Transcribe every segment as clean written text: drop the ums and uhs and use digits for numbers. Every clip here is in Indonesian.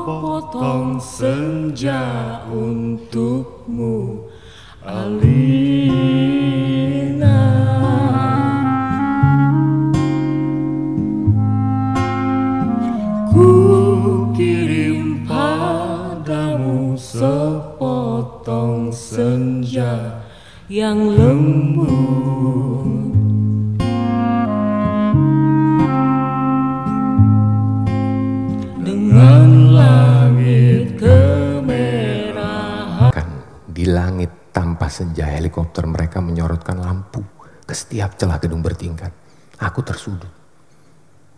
sepotong senja untukmu, Alina. Ku kirim padamu sepotong senja yang lembut, dengan langit kemerahan. Di langit tanpa senja, helikopter mereka menyorotkan lampu ke setiap celah gedung bertingkat. Aku tersudut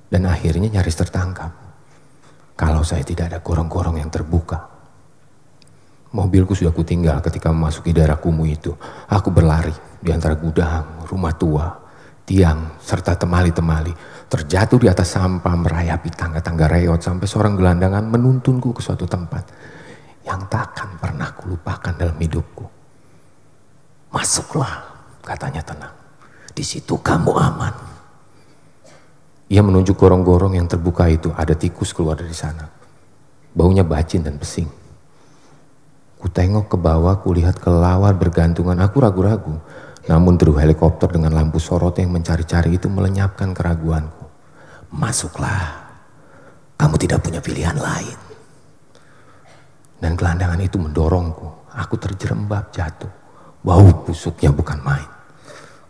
dan akhirnya nyaris tertangkap. Kalau saya tidak ada gorong-gorong yang terbuka. Mobilku sudah kutinggal ketika memasuki daerah kumuh itu. Aku berlari di antara gudang, rumah tua, tiang, serta temali-temali. Terjatuh di atas sampah, merayapi tangga-tangga reot sampai seorang gelandangan menuntunku ke suatu tempat yang takkan pernah kulupakan dalam hidupku. Masuklah, katanya tenang. Di situ kamu aman. Ia menunjuk gorong-gorong yang terbuka itu. Ada tikus keluar dari sana. Baunya bacin dan pesing. Ku tengok ke bawah, kulihat kelelawar bergantungan. Aku ragu-ragu. Namun deru helikopter dengan lampu sorot yang mencari-cari itu melenyapkan keraguanku. Masuklah. Kamu tidak punya pilihan lain. Dan gelandangan itu mendorongku. Aku terjerembab jatuh. Bau busuknya bukan main.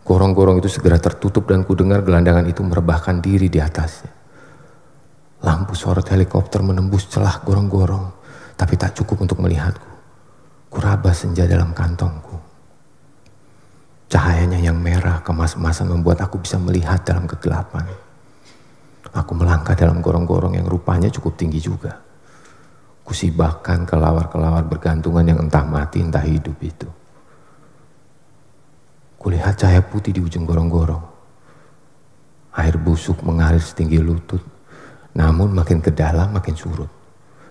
Gorong-gorong itu segera tertutup dan ku dengar gelandangan itu merebahkan diri di atasnya. Lampu sorot helikopter menembus celah gorong-gorong, tapi tak cukup untuk melihatku. Kuraba senja dalam kantongku. Cahayanya yang merah kemas-emasan membuat aku bisa melihat dalam kegelapan. Aku melangkah dalam gorong-gorong yang rupanya cukup tinggi juga. Kusibakkan kelawar-kelawar bergantungan yang entah mati entah hidup itu. Kulihat cahaya putih di ujung gorong-gorong. Air busuk mengalir setinggi lutut, namun makin ke dalam makin surut.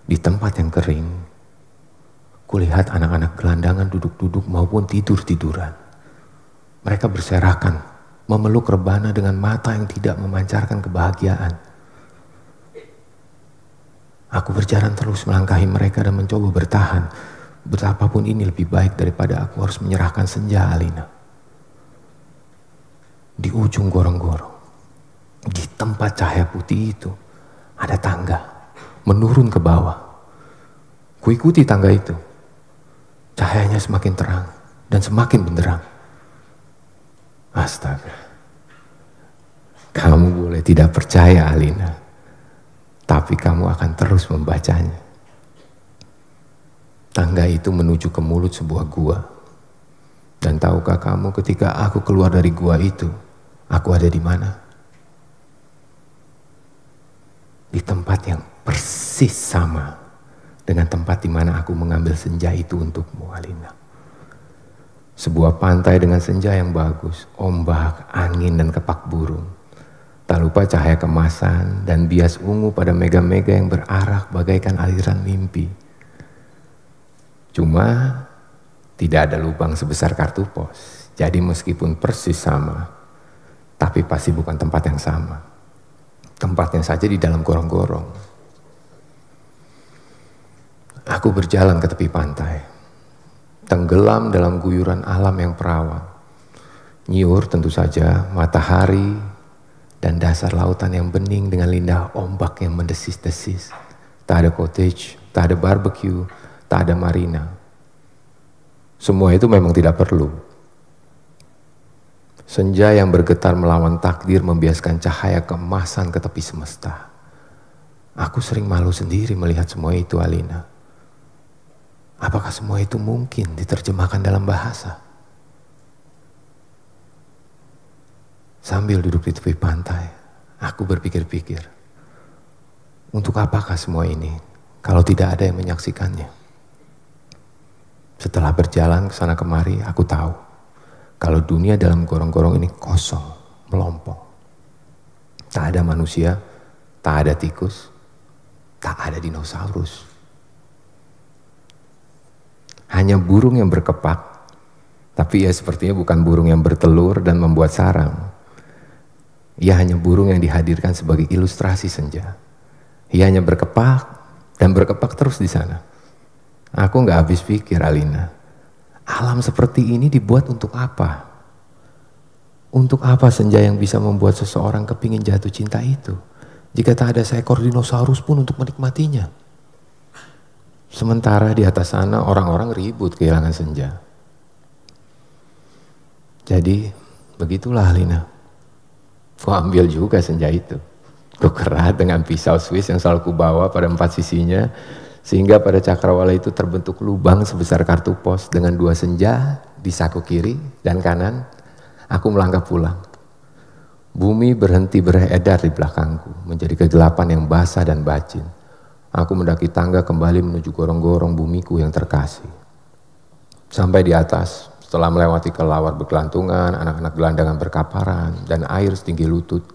Di tempat yang kering, kulihat anak-anak gelandangan duduk-duduk maupun tidur-tiduran. Mereka berserakan, memeluk rebana dengan mata yang tidak memancarkan kebahagiaan. Aku berjalan terus melangkahi mereka dan mencoba bertahan. Betapapun ini lebih baik daripada aku harus menyerahkan senja Alina. Di ujung gorong-gorong, di tempat cahaya putih itu, ada tangga menurun ke bawah. Kuikuti tangga itu. Cahayanya semakin terang dan semakin benderang. Astaga. Kamu boleh tidak percaya Alina, tapi kamu akan terus membacanya. Tangga itu menuju ke mulut sebuah gua. Dan tahukah kamu ketika aku keluar dari gua itu, aku ada di mana? Di tempat yang persis sama dengan tempat di mana aku mengambil senja itu untukmu, Alina. Sebuah pantai dengan senja yang bagus, ombak, angin dan kepak burung. Tak lupa cahaya kemasan dan bias ungu pada mega-mega yang berarak bagaikan aliran mimpi. Cuma tidak ada lubang sebesar kartu pos. Jadi meskipun persis sama, tapi pasti bukan tempat yang sama. Tempatnya saja di dalam gorong-gorong. Aku berjalan ke tepi pantai. Tenggelam dalam guyuran alam yang perawan. Nyiur tentu saja matahari dan dasar lautan yang bening dengan lidah ombak yang mendesis-desis. Tak ada cottage, tak ada barbecue, tak ada marina. Semua itu memang tidak perlu. Senja yang bergetar melawan takdir membiaskan cahaya keemasan ke tepi semesta. Aku sering malu sendiri melihat semua itu, Alina. Apakah semua itu mungkin diterjemahkan dalam bahasa? Sambil duduk di tepi pantai, aku berpikir-pikir, untuk apakah semua ini kalau tidak ada yang menyaksikannya? Setelah berjalan ke sana kemari, aku tahu kalau dunia dalam gorong-gorong ini kosong, melompong. Tak ada manusia, tak ada tikus, tak ada dinosaurus. Hanya burung yang berkepak, tapi ia sepertinya bukan burung yang bertelur dan membuat sarang. Ia hanya burung yang dihadirkan sebagai ilustrasi senja. Ia hanya berkepak, dan berkepak terus di sana. Aku nggak habis pikir, Alina. Alam seperti ini dibuat untuk apa? Untuk apa senja yang bisa membuat seseorang kepingin jatuh cinta itu? Jika tak ada seekor dinosaurus pun untuk menikmatinya. Sementara di atas sana orang-orang ribut kehilangan senja. Jadi begitulah Alina. Ku ambil juga senja itu. Ku kerat dengan pisau Swiss yang selalu ku bawa pada 4 sisinya, sehingga pada cakrawala itu terbentuk lubang sebesar kartu pos dengan 2 senja di saku kiri dan kanan. Aku melangkah pulang. Bumi berhenti beredar di belakangku, menjadi kegelapan yang basah dan bacin. Aku mendaki tangga kembali menuju gorong-gorong bumiku yang terkasih. Sampai di atas, setelah melewati kelawar berkelantungan, anak-anak gelandangan berkaparan, dan air setinggi lutut,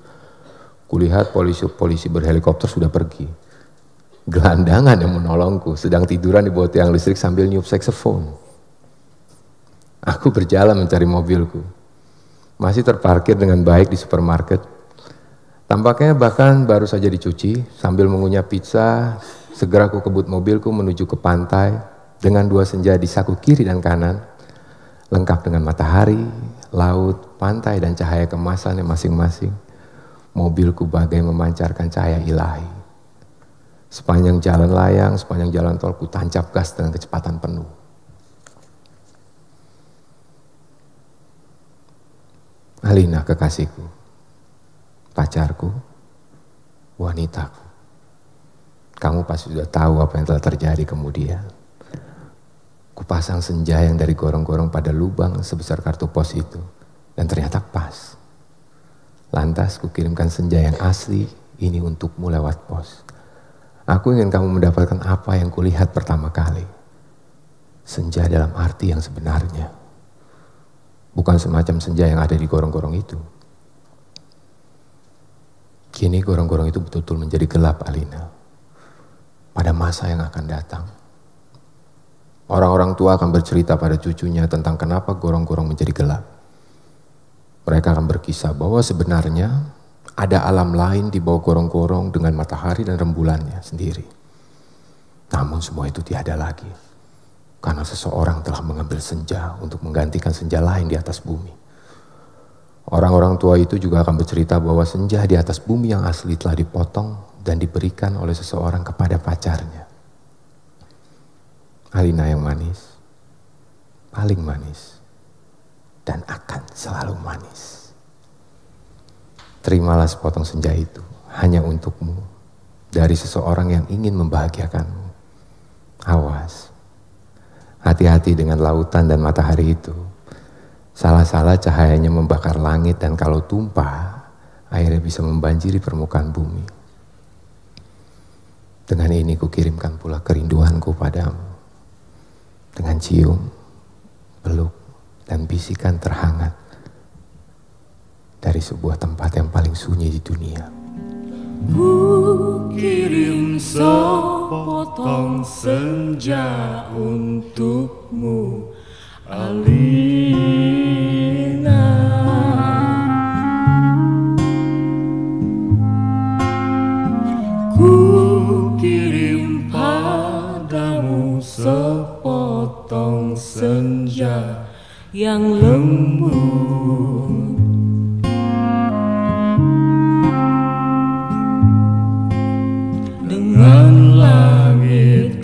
kulihat polisi-polisi berhelikopter sudah pergi. Gelandangan yang menolongku sedang tiduran di bawah tiang listrik sambil niup saksofon. Aku berjalan mencari mobilku. Masih terparkir dengan baik di supermarket. Tampaknya bahkan baru saja dicuci. Sambil mengunyah pizza, segera aku kebut mobilku menuju ke pantai dengan 2 senja di saku kiri dan kanan, lengkap dengan matahari, laut, pantai, dan cahaya kemasannya masing-masing. Mobilku bagai memancarkan cahaya ilahi. Sepanjang jalan layang, sepanjang jalan tol, ku tancap gas dengan kecepatan penuh. Alina, kekasihku, pacarku, wanitaku. Kamu pasti sudah tahu apa yang telah terjadi kemudian. Kupasang senja yang dari gorong-gorong pada lubang sebesar kartu pos itu, dan ternyata pas. Lantas kukirimkan senja yang asli ini untukmu lewat pos. Aku ingin kamu mendapatkan apa yang kulihat pertama kali. Senja dalam arti yang sebenarnya. Bukan semacam senja yang ada di gorong-gorong itu. Kini gorong-gorong itu betul-betul menjadi gelap, Alina. Pada masa yang akan datang. Orang-orang tua akan bercerita pada cucunya tentang kenapa gorong-gorong menjadi gelap. Mereka akan berkisah bahwa sebenarnya ada alam lain di bawah gorong-gorong dengan matahari dan rembulannya sendiri. Namun semua itu tiada lagi. Karena seseorang telah mengambil senja untuk menggantikan senja lain di atas bumi. Orang-orang tua itu juga akan bercerita bahwa senja di atas bumi yang asli telah dipotong dan diberikan oleh seseorang kepada pacarnya. Alina yang manis, paling manis, dan akan selalu manis. Terimalah sepotong senja itu hanya untukmu dari seseorang yang ingin membahagiakanmu. Awas. Hati-hati dengan lautan dan matahari itu. Salah-salah cahayanya membakar langit dan kalau tumpah, airnya bisa membanjiri permukaan bumi. Dengan ini kukirimkan pula kerinduanku padamu. Dengan cium, peluk, dan bisikan terhangat dari sebuah tempat yang paling sunyi di dunia. Ku kirim sepotong senja untukmu, Alina. Ku kirim padamu sepotong senja yang lembut. Dengan langit